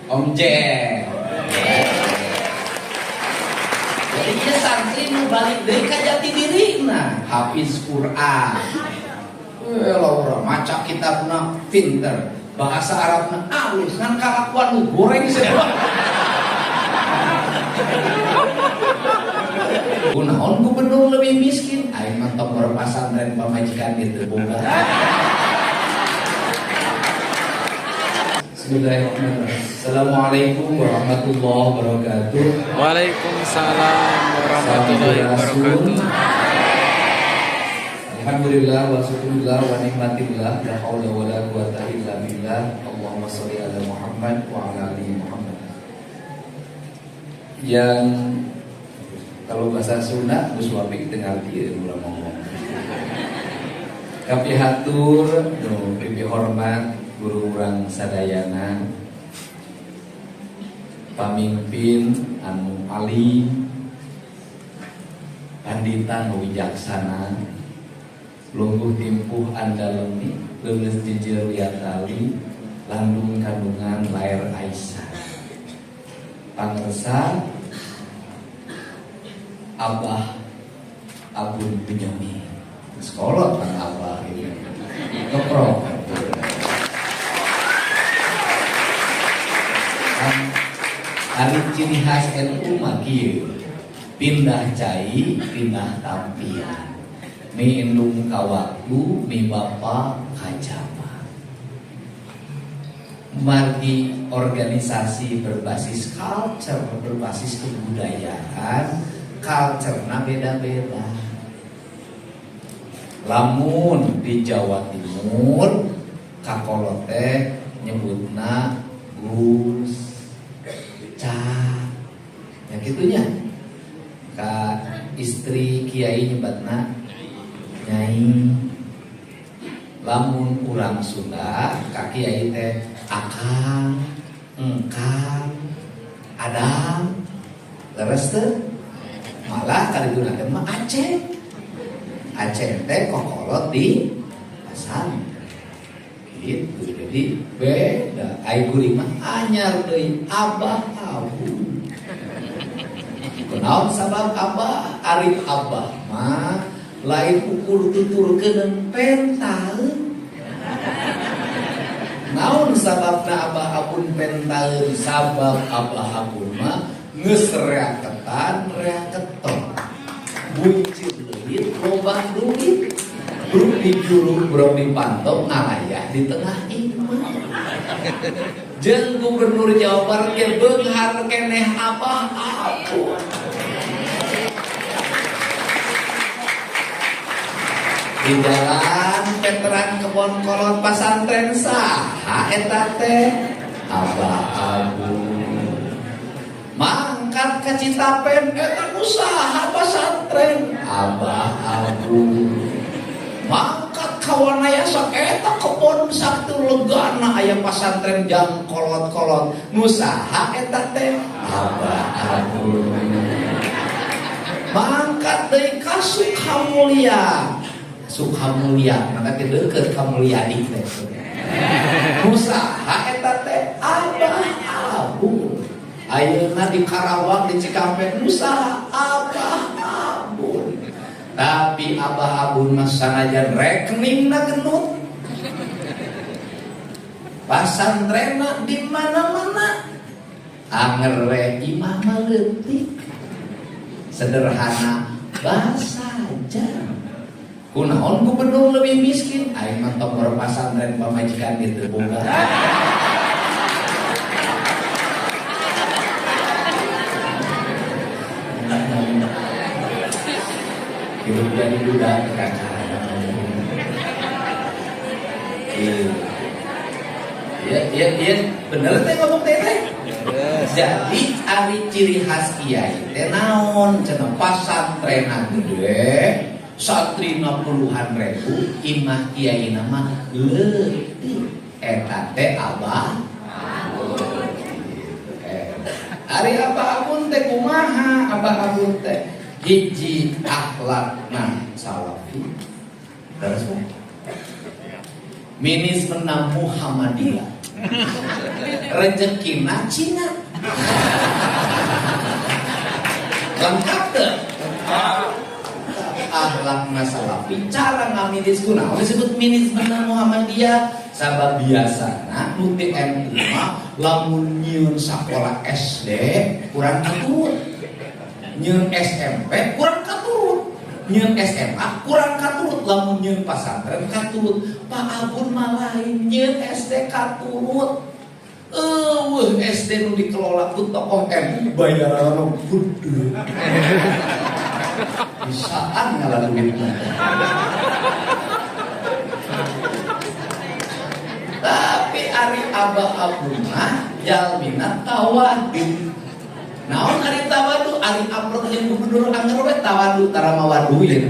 Om Jen. Jadi dia santri nu balik deui ka jati dirina, hafiz Quran. Laura maca kitabna pinter, bahasa Arabna alus, ngan kalakuan nu goreng semua. Kunaon gubernur lebih miskin? Aing mah tong pesantren pamajikan gitu boga. Bismillahirrahmanirrahim. Assalamualaikum warahmatullahi wabarakatuh. Waalaikumsalam warahmatullahi wabarakatuh. Alhamdulillah wa syukurillah wa nikmatillah, la haula wala quwata illa billah. Allahumma sholli ala Muhammad wa ala ali Muhammad. Yang kalau bahasa Sunda geus wabik teu ngarti ulah ngomong. Kapihatur nu pipi hormat guru urang sadayana, pamimpin anu alim, pandita nu wijaksana, lungguh timpuh andalemi, leungeus jejeur wiatali, landung kandungan lair Aisyah. Pangersa Abah Abun Benyamin. Sekolah kan Abah ini. Keprok. Ari ciri khas NU mah kieu. Pindah cai, pindah tampilan. Mi indung ka waktu, mi bapa ka jama. Margi organisasi berbasis culture, berbasis kebudayaan, culture-na beda-beda. Lamun di Jawa Timur kakolot teh nyebutna Gus Cak, ya gitunya. Ka istri kiai nyebutna Nyai. Lamun urang Sunda ka kiai teh Akang, Engkang, Adam, leres teh. Malah kali gunakan mah Aceh. Aceh teh kokolot di pasar. Gitu, jadi beda. Ai kuring mah anyar deui Abah Abu. Kunaon sabab Abah? Arif Abah mah lain ukur tuturkeun pentaeun. Naon sababna Abah Abun pentaeun? Sabab Abah Abun mah geus reaketan reaketon. Buncit leuwih loba duit. Bro dijulung, bro dipantau, ngalayah di tengah imah. Jeung gubernur Jawa Barat ge beunghar keneh Abah Abun. Di jalan veteran kebon kolot pasantren saha eta teh Abah Abun. Mangkat ka Citapen eta usaha pasantren Abah Abun. Mangkat kawanayasa eta kebon saktu legana aya pasantren jang kolot-kolot nusaha eta teh Abah Abun. Mangkat deui ka Sukamulya. Sukamulya maka teh deukeut ka Mulyadi teh. Nusaha eta teh Abah Abun. Ayeuna di Karawang di Cikampek nusaha Abah Abun. Tapi Abah Abun mah sanajan rekeningna genut, pasantrenna di mana-mana, anger we imah mah leutik, sederhana basaja. Kunaon gubernur lebih miskin? Aing mah tong pasantren pamajikan gitu boga. Hidup jadi budak kan. Iya, bener teh ngomong teh. Jadi ari ciri khas kiai teh naon? Cenah pasantrenan gede, satrina puluhan ribu, imah kiaina mah leutik. Eta teh Abah Abun. Ari Abah Abun teh kumaha? Abah Abun teh hiji akhlakna salafi. Terus minis menang Muhammadiyah. Rezekina Cina. Lengkap deh. Akhlak masalah bicara ngaminis kuna disebut minis benar Muhammadiyah sabab biasana nuti MU lamun nyieun sekolah SD kurang katurut nyieun SMP kurang katurut nyieun SMA kurang katurut lamun nyieun pasantren katurut Pak Abun malah nyieun SD katurut SD nu dikelola ku tokoh MU bayaran gede bisaan ngalamin tapi ari abah abuna jalmina tawadu naon ari tawadu ari amrut jeung gubernur anggar we tawadu tara mawadu ya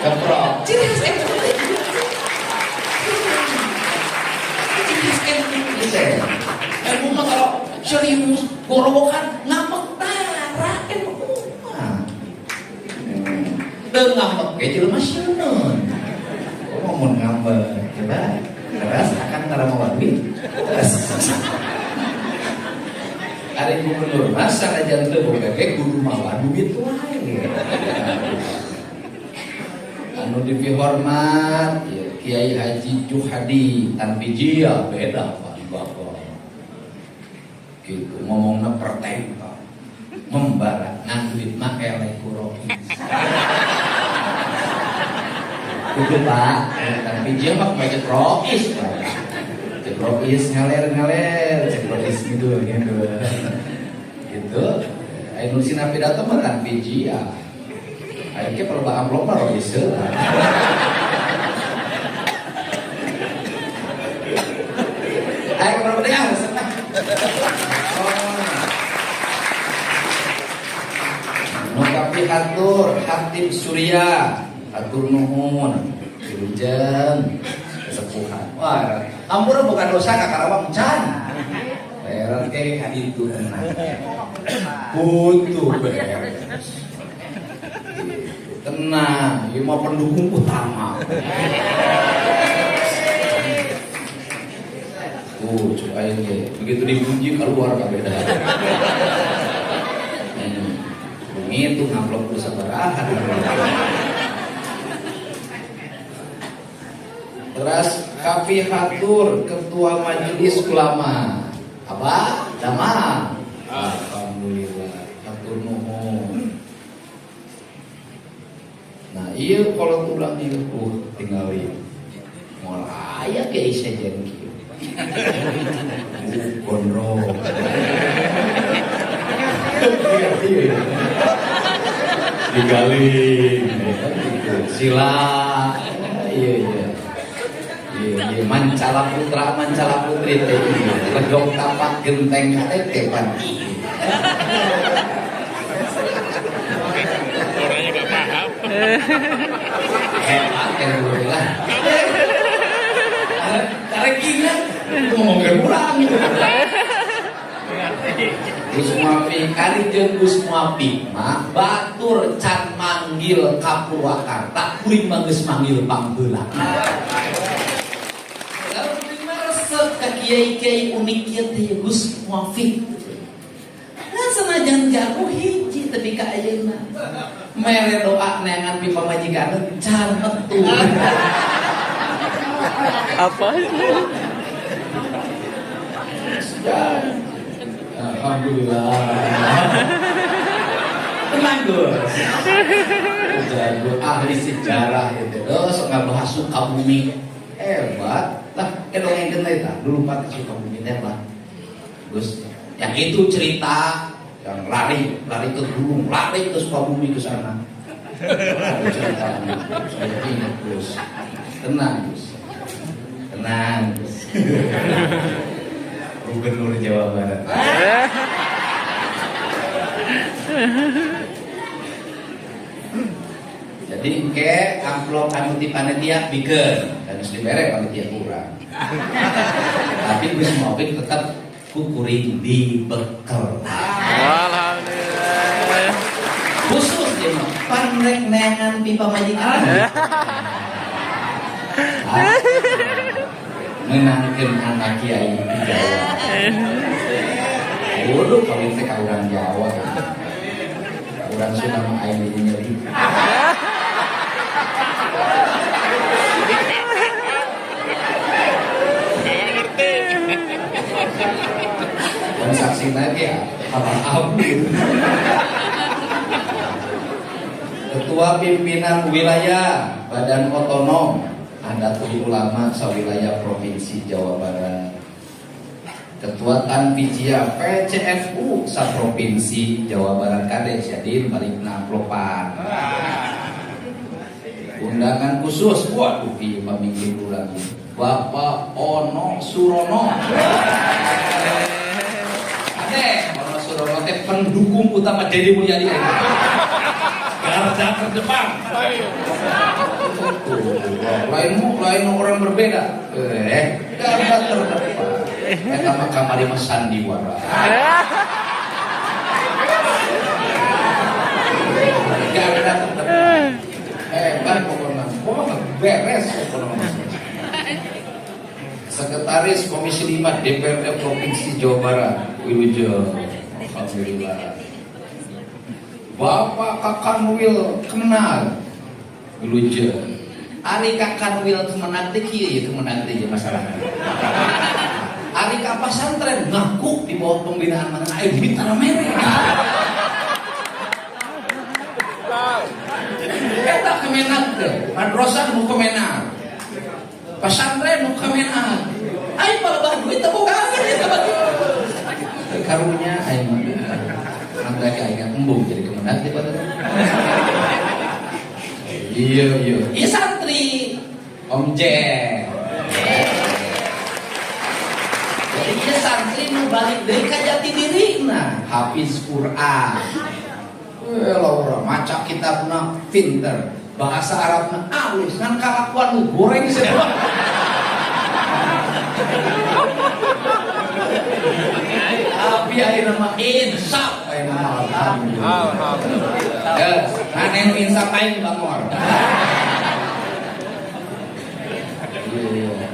keprok ciri khas MU MU mah kalau serius gorowokan ngambek tara MU Deung ngambek ge jelema sieun. Ngomong ngambek coba terus akan tara mawadwi. Terus ari gubernur masa aja teu boga ge kudu mawa duit wae. Anu dihormat Kiai Haji Juhadi Tanbijia beda Pak Bapak. Gitu ngomongna perteng membara ngangguit mah eleh kuroki kudu Pak tapi dia mah macet rokis cek rokis ngaler cek rokis gitu gitu ayo nusin api datang mah tanpa dia ayo ke perlombaan lomba rokis ayo berapa deh Nukapi hatur Hatib Surya hatur nuhun wilujeng kesepuhan wah ampura bukan dosa kakarawang can beres ke haditu tenang butuh beres tenang ini mau pendukung utama coba ini begitu dipuji keluar gak beda itu ngamplop bersabarahan terus Kafi Hatur Ketua Majelis Ulama apa? Dama alhamdulillah hatur nuhun nah iya kalau tulang ini tinggalin mulai ke isa jengki gondrong digaling sila iya mancala putri teh legong tapak genteng teh panti orangnya gak paham hebat kan gue lah karena gila ngomongin pulang Gus Muafi kali jeung Gus Muafi mah batur can manggil ka Purwakarta kuring mah geus manggil pangheula. Lalu kuring mah resep ka kiai-kiai unik kieu teh Gus Muafi. Nah sanajan jago hiji tapi ka ayeuna mere doa neangan pi pamajikan can metu. apa Alhamdulillah. Tenang Gus. Jago ahli sejarah itu. Sok ngabahas Sukabumi. Hebat. Lah, kedongeng kenai tah. Dulu Pak Sukabumi teh lah. Gus, yang itu cerita yang lari ke gunung, lari ke Sukabumi ke sana. Ceritanya. Saya ingat Gus. Tenang Gus. Tenang Gus. Gubernur Jawa Barat. Jadi ke amplop anu di panitia bikin dan dibere panitia kurang. Tapi Gus Muafi tetap kukuring dibekel. Alhamdulillah. Khusus dia mah panrek neangan pipa majikan. Menangkan anak kiai di Jawa. Waduh, kawin teh ka urang Jawa. Urang Sunda mah aya nyeri. Dan saksi lagi ya, amin. Ketua Pimpinan Wilayah Badan Otonom Nahdlatul Ulama Sawilayah Provinsi Jawa Barat. Ketua Tanfijia PCFU Saprovinsi Jawa Barat Kades Yadin balikna amplopaan. Undangan khusus, waduh ieu paminggi lagi. Bapak Ono Surono. Ade, Ono Surono teh pendukung utama Deddy Mulyadi. Garda terdepan. Lain orang berbeda. Garda terdepan. Eta mah kamari mah sandiwara. Garda terdepan. Hebat pokoknya. Pokoknya beres ekonomi. Sekretaris Komisi 5 DPRD Provinsi Jawa Barat Wilujo. Alhamdulillah. Bapak Kakanwil Kemenang Wilujo. Ari Kakanwil Kemenang teh kieu Kemenang teh masyarakat. Ari ka pasantren ngaku di bawah pembinaan mana aya duit tanah merah. Eta Kemenang teh, madrasah nu Kemenang. Pasantren nu Kemenang. Ai palebah duit teh boga eta bagi. Karunya aya mah. Angga aya embung jadi Kemenang teh pada. Iya. Iya santri Om Jen. Jadi dia santri nu balik deui ka jati dirina, hafiz Quran. Laura maca kitabna pinter, bahasa Arabna alus, kan kalakuan nu goreng semua. Tapi ayeuna mah insaf, ayeuna mah alhamdulillah. Ane nu insaf aing bangor.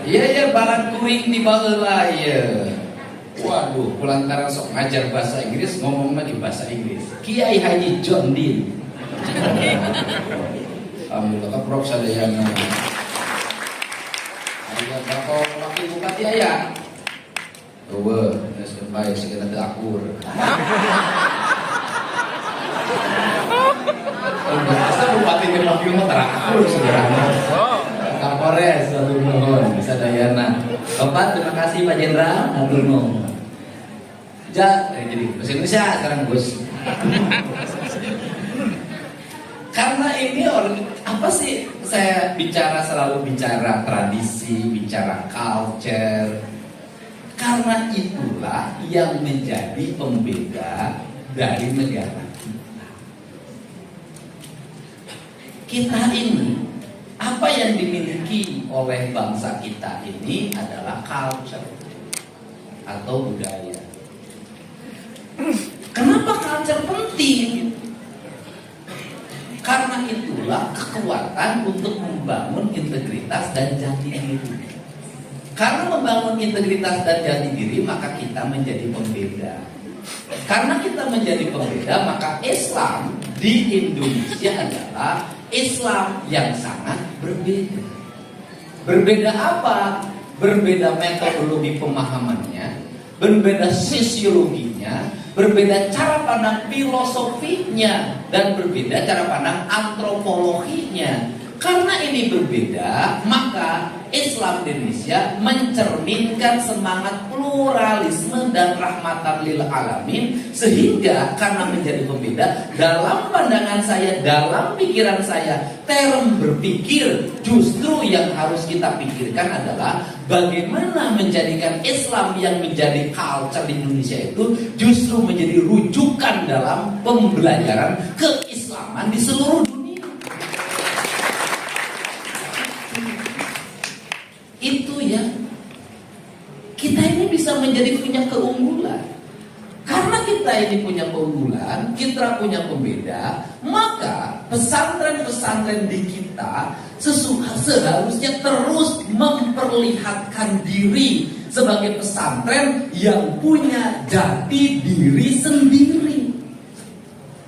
Iya barang kuring di baheula ieu. Waduh, kulantaran sok ngajar bahasa Inggris ngomong lagi bahasa Inggris. Kiai Haji John Dean. Alhamdulillah kaprok sadayana. Aya bakal laki bupati aya. Eueuh, geus bae sigana teu akur. Asa bupati teh laki mah tara akur saudara. Kapolres atur nuhun sadayana. Bapak terima kasih Pak Jenderal atur nuhun. Jadi bahasa Indonesia sekarang Gus. Karena ini apa sih saya selalu bicara tradisi, bicara culture. Karena itulah yang menjadi pembeda dari negara kita ini. Apa yang dimiliki oleh bangsa kita ini adalah culture atau budaya. Kenapa culture penting? Karena itulah kekuatan untuk membangun integritas dan jati diri. Karena membangun integritas dan jati diri, maka kita menjadi pembeda. Karena kita menjadi pembeda, maka Islam di Indonesia adalah Islam yang sangat berbeda. Berbeda apa? Berbeda metodologi pemahamannya, berbeda sosiologinya, berbeda cara pandang filosofinya, dan berbeda cara pandang antropologinya. Karena ini berbeda, maka Islam Indonesia mencerminkan semangat pluralisme dan rahmatan lil alamin. Sehingga karena menjadi pembeda, dalam pandangan saya, dalam pikiran saya, term berpikir justru yang harus kita pikirkan adalah bagaimana menjadikan Islam yang menjadi culture di Indonesia itu justru menjadi rujukan dalam pembelajaran keislaman di seluruh dunia. Itu ya, kita ini bisa menjadi punya keunggulan. Karena kita ini punya keunggulan, kita punya pembeda, maka pesantren-pesantren di kita seharusnya terus memperlihatkan diri sebagai pesantren yang punya jati diri sendiri.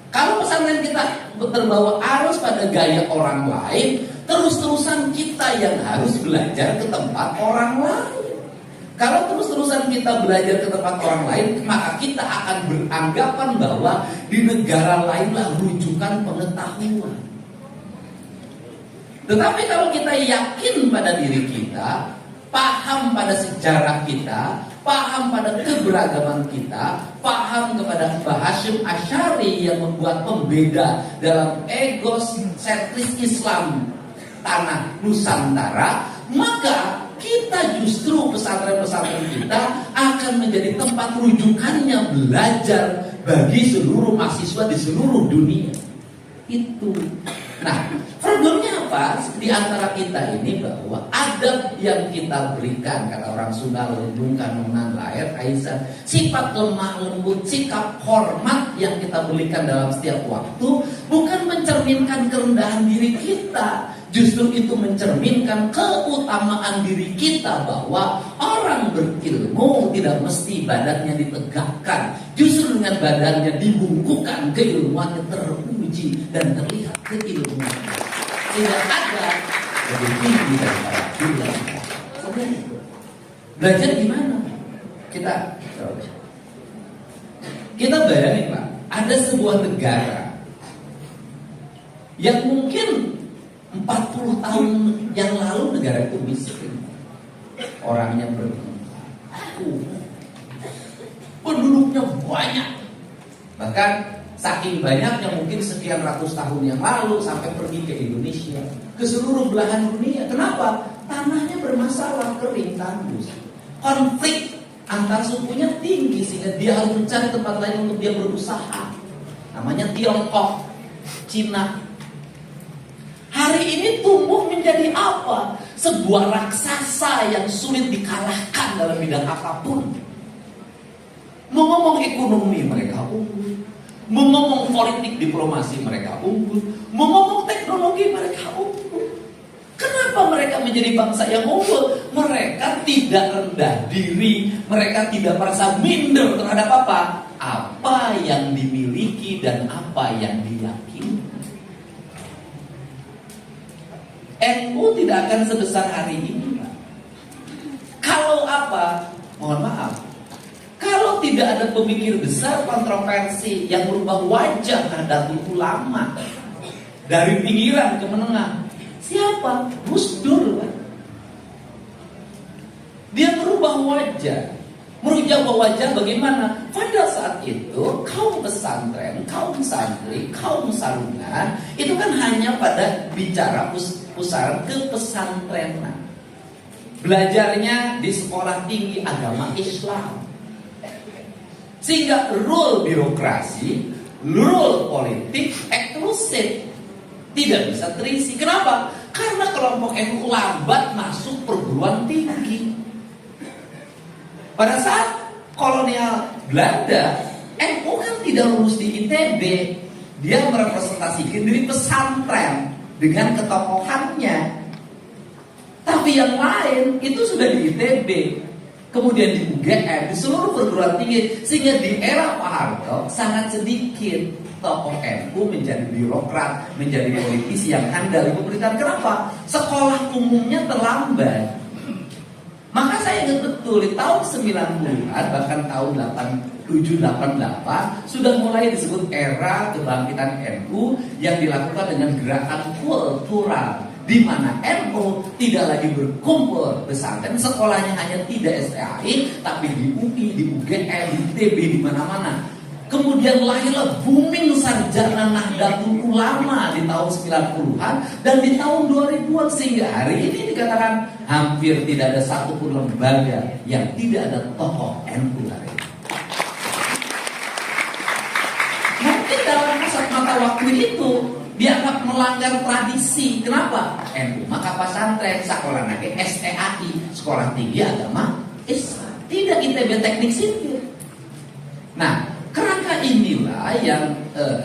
Kalau pesantren kita terbawa arus pada gaya orang lain, terus-terusan kita yang harus belajar ke tempat orang lain. Kalau terus-terusan kita belajar ke tempat orang lain, maka kita akan beranggapan bahwa di negara lainlah rujukan pengetahuan. Tetapi kalau kita yakin pada diri kita, paham pada sejarah kita, paham pada keberagaman kita, paham kepada Hasyim Asy'ari yang membuat pembeda dalam egosentris Islam tanah Nusantara, maka kita justru pesantren-pesantren kita akan menjadi tempat rujukannya belajar bagi seluruh mahasiswa di seluruh dunia. Itu. Nah, problemnya apa? Di antara kita ini bahwa adab yang kita berikan, kata orang Sunda, lembungkan menang lahir Aisyah, sifat lemah lembut, sikap hormat yang kita berikan dalam setiap waktu bukan mencerminkan kerendahan diri kita, justru itu mencerminkan keutamaan diri kita, bahwa orang berilmu tidak mesti badannya ditegakkan, justru dengan badannya dibungkukan keilmuannya teruji dan terlihat keilmuan. Tidak ada lebih tinggi daripada bulan. Belajar gimana? Kita bayangin Pak, ada sebuah negara yang mungkin 40 tahun yang lalu negara itu miskin, orangnya penduduknya banyak, bahkan saking banyaknya mungkin sekian ratus tahun yang lalu sampai pergi ke Indonesia, ke seluruh belahan dunia. Kenapa? Tanahnya bermasalah, kering, tandus, konflik antar sukunya tinggi sehingga dia harus mencari tempat lain untuk dia berusaha. Namanya Tiongkok, Cina. Hari ini tumbuh menjadi apa? Sebuah raksasa yang sulit dikalahkan dalam bidang apapun. Mau ngomong ekonomi mereka unggul, mau ngomong politik diplomasi mereka unggul, mau ngomong teknologi mereka unggul. Kenapa mereka menjadi bangsa yang unggul? Mereka tidak rendah diri, mereka tidak merasa minder terhadap apa? Apa yang dimiliki dan apa yang diyakini. NU tidak akan sebesar hari ini, Pak. Kalau apa? Mohon maaf. Kalau tidak ada pemikir besar kontroversi yang merubah wajah Nahdlatul Ulama dari pinggiran ke menengah, siapa? Gus Dur, Pak. Dia merubah wajah. Merubah wajah bagaimana? Pada saat itu kaum pesantren, kaum santri, kaum sarungan itu kan hanya pada bicara pusaran kepesantrenan. Belajarnya di sekolah tinggi agama Islam. Sehingga rule birokrasi, rule politik eksklusif, tidak bisa terisi. Kenapa? Karena kelompok NU lambat masuk perguruan tinggi. Pada saat kolonial Belanda, NU kan tidak lulus di ITB. Dia merepresentasikan diri pesantren dengan ketokohannya. Tapi yang lain itu sudah di ITB, kemudian di UGM, di seluruh perguruan tinggi. Sehingga di era Pak Harto sangat sedikit tokoh NU menjadi birokrat, menjadi politisi yang handal di pemerintahan. Kenapa? Sekolah umumnya terlambat. Maka saya ingat betul di tahun 90-an, bahkan tahun 87-88 sudah mulai disebut era kebangkitan NU yang dilakukan dengan gerakan kultural, di mana NU tidak lagi berkumpul pesantren, sekolahnya hanya tidak STAI, tapi di UI, di UGM, di ITB, di mana-mana. Kemudian lahirlah booming sarjana Nahdlatul Ulama di tahun 90-an dan di tahun 2000-an, sehingga hari ini dikatakan hampir tidak ada satupun lembaga yang tidak ada tokoh NU hari ini. Mungkin dalam masa waktu itu dianggap melanggar tradisi. Kenapa? NU maka pesantren, sekolah lagi STAI, sekolah tinggi agama Islam, tidak ITB teknik sipil. Nah, kerangka inilah yang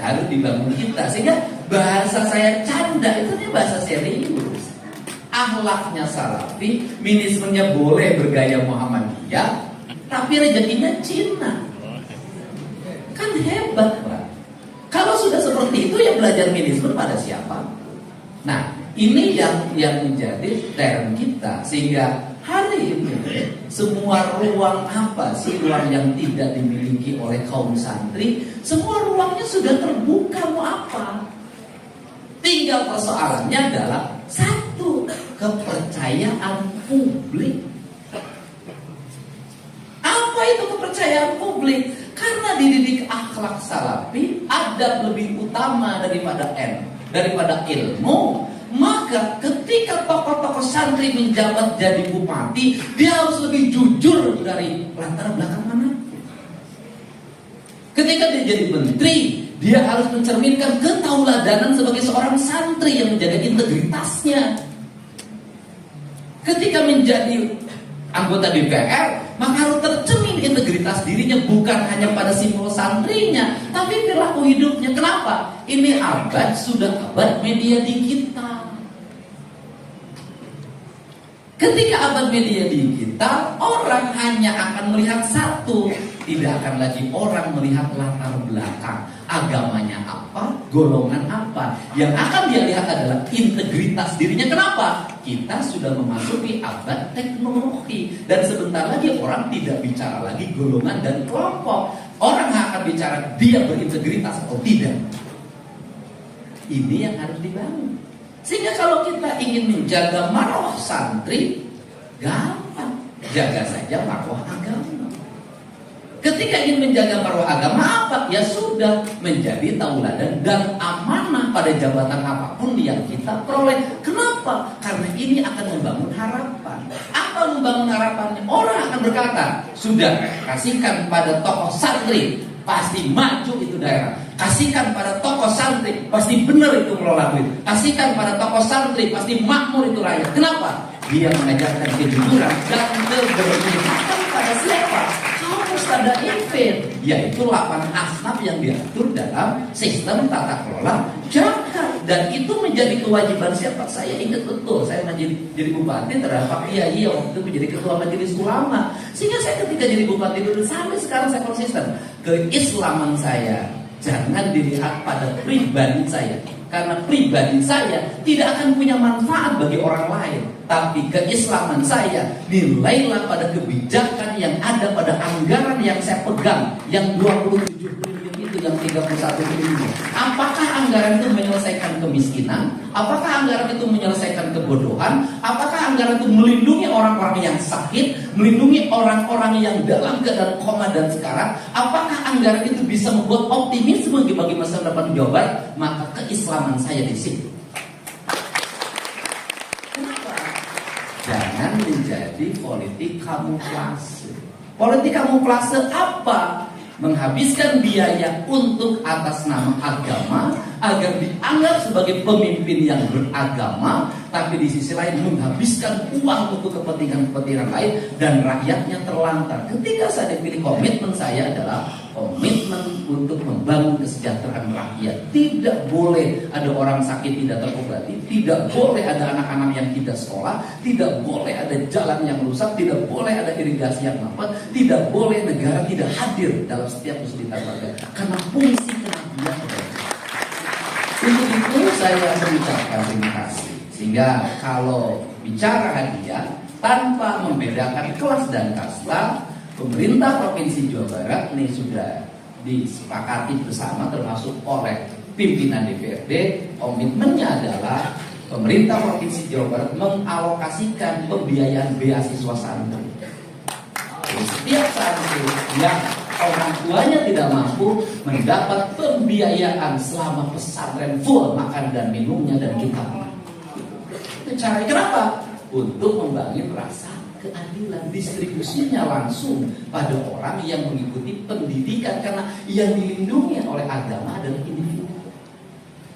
harus dibangun kita, sehingga bahasa saya canda itu bahasa serius. akhlaknya Salafi, manajemennya boleh bergaya Muhammadiyah, tapi rezekinya Cina. Kan hebat, Pak. Kalau sudah seperti itu, ya belajar manajemen pada siapa? Nah, ini yang menjadi term kita, sehingga hari ini semua ruang apa sih, ruang yang tidak dimiliki oleh kaum santri, semua ruangnya sudah terbuka. Mau apa? Tinggal persoalannya adalah satu, kepercayaan publik. Apa itu kepercayaan publik? Karena dididik akhlak Salafi, adab lebih utama daripada ilmu. Maka ketika tokoh-tokoh santri menjabat jadi bupati, dia harus lebih jujur dari latar belakang mana. Ketika dia jadi menteri, dia harus mencerminkan ketauladanan sebagai seorang santri yang menjaga integritasnya. Ketika menjadi anggota DPR, maka harus tercermin integritas dirinya, bukan hanya pada simbol santrinya, tapi perilaku hidupnya. Kenapa? Ini sudah abad media digital. Ketika abad media digital, orang hanya akan melihat satu, tidak akan lagi orang melihat latar belakang, agamanya apa, golongan apa. Yang akan dia lihat adalah integritas dirinya. Kenapa? Kita sudah memasuki abad teknologi, dan sebentar lagi orang tidak bicara lagi golongan dan kelompok. Orang akan bicara dia berintegritas atau tidak. Ini yang harus dibangun. Sehingga kalau kita ingin menjaga marwah santri, gampang, jaga saja marwah agama. Ketika ingin menjaga marwah agama apa? Ya sudah, menjadi tauladan dan amanah pada jabatan apapun yang kita peroleh. Kenapa? Karena ini akan membangun harapan. Apa membangun harapannya? Orang akan berkata, sudah, kasihkan pada tokoh santri, pasti maju itu daerah. Kasihkan pada tokoh santri, pasti benar itu mengelola duit. Kasihkan pada tokoh santri, pasti makmur itu rakyat. Kenapa? Dia mengajarkan kejujuran dan keberpihakan pada siapa? Kaum mustada'ifin, yaitu 8 asnaf yang diatur dalam sistem tata kelola zakat. Dan itu menjadi kewajiban siapa? Saya ingat betul, saya jadi bupati terhadap Pak Kiai waktu itu menjadi ketua majelis ulama. Sehingga saya ketika jadi bupati dulu sampai sekarang saya konsisten. Keislaman saya jangan dilihat pada pribadi saya, karena pribadi saya tidak akan punya manfaat bagi orang lain. Tapi keislaman saya nilailah pada kebijakan yang ada pada anggaran yang saya pegang, yang 27 triliun itu, yang 31 triliun. Apakah anggaran itu menyelesaikan kemiskinan? Apakah anggaran itu menyelesaikan kebodohan? Apakah anggaran itu melindungi orang-orang yang sakit, melindungi orang-orang yang dalam keadaan koma dan sekarat? Apakah anggaran itu bisa membuat optimisme bagi masa depan Jawa Barat? Maka keislaman saya di situ. Kenapa? Jangan menjadi politik kamuflase. Politik kamuflase apa? Menghabiskan biaya untuk atas nama agama agar dianggap sebagai pemimpin yang beragama, tapi di sisi lain menghabiskan uang untuk kepentingan-kepentingan lain dan rakyatnya terlantar. Ketika saya dipilih, komitmen saya adalah komitmen untuk membangun kesejahteraan rakyat. Tidak boleh ada orang sakit tidak terobati, tidak boleh ada anak-anak yang tidak sekolah, tidak boleh ada jalan yang rusak, tidak boleh ada irigasi yang mampet, tidak boleh negara tidak hadir dalam setiap kesulitan warga. Karena fungsi kenabian adalah untuk itu saya mengucapkan terima kasih. Sehingga kalau bicara hadiah tanpa membedakan kelas dan kasta, pemerintah Provinsi Jawa Barat ini sudah disepakati bersama termasuk oleh pimpinan DPRD. Komitmennya adalah pemerintah Provinsi Jawa Barat mengalokasikan pembiayaan beasiswa santri. Setiap santri yang orang tuanya tidak mampu mendapat pembiayaan selama pesantren full makan dan minumnya dan kitabnya. Itu caranya kenapa? Untuk membangun rasa keadilan, distribusinya langsung pada orang yang mengikuti pendidikan, karena yang dilindungi oleh agama adalah individu.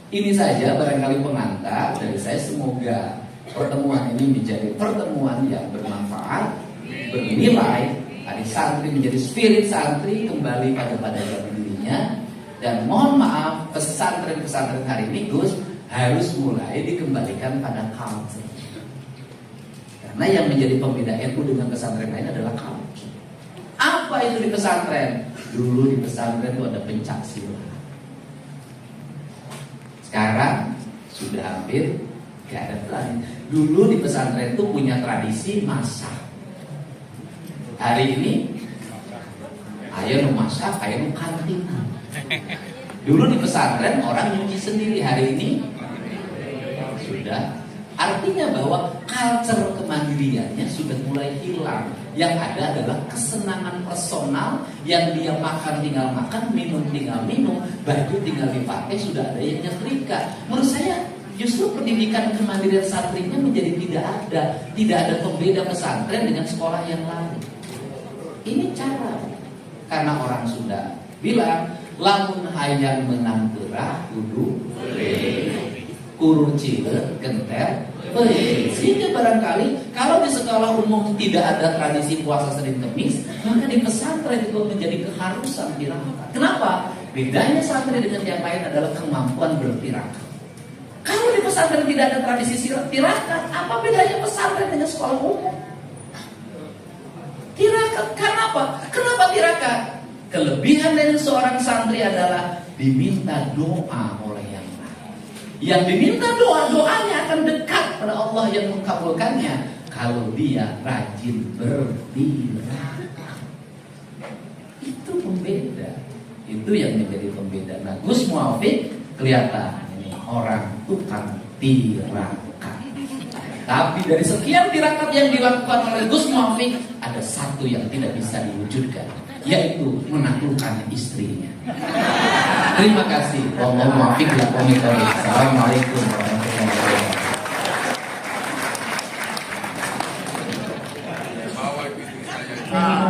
Ini saja barangkali pengantar dari saya. Semoga pertemuan ini menjadi pertemuan yang bermanfaat, bernilai. Adik santri menjadi spirit santri kembali pada dirinya. Dan mohon maaf, pesantren-pesantren hari ini Gus harus mulai dikembalikan pada culture. Karena yang menjadi pembeda NU dengan pesantren lain adalah kamu. Apa itu di pesantren? Dulu di pesantren itu ada pencak silat. Sekarang sudah hampir gak ada lagi. Dulu di pesantren itu punya tradisi masak. Hari ini ayo masak, ayo kantina. Dulu di pesantren orang nyuci sendiri, hari ini sudah. Artinya bahwa culture kemandiriannya sudah mulai hilang. Yang ada adalah kesenangan personal, yang dia makan tinggal makan, minum tinggal minum, baju tinggal dipakai, sudah ada yang nyetrika. Menurut saya justru pendidikan kemandirian santrinya menjadi tidak ada. Tidak ada pembeda pesantren dengan sekolah yang lain. Ini cara. Karena orang sudah bilang lamun hayang menang gerah kudu kurun ciler genter. Sehingga barangkali kalau di sekolah umum tidak ada tradisi puasa Senin Kemis, maka di pesantren itu menjadi keharusan tirakat. Kenapa? Bedanya santri dengan yang lain adalah kemampuan bertirakat. Kalau di pesantren tidak ada tradisi tirakat, apa bedanya pesantren dengan sekolah umum? Tirakat, kenapa? Kenapa tirakat? Kelebihan dari seorang santri adalah diminta doa oleh yang lain. Yang diminta doanya akan dekat pada Allah yang mengabulkannya kalau dia rajin bertirakat. Itu pembeda. Itu yang menjadi pembeda. Nah, Gus Muafik kelihatan ini orang tukang tirakat. Tapi dari sekian tirakat yang dilakukan oleh Gus Muafik, ada satu yang tidak bisa diwujudkan, yaitu menaklukkan istrinya. Terima kasih. Wallahu muwaffiq ila aqwamit thoriq. Assalamualaikum warahmatullahi wabarakatuh.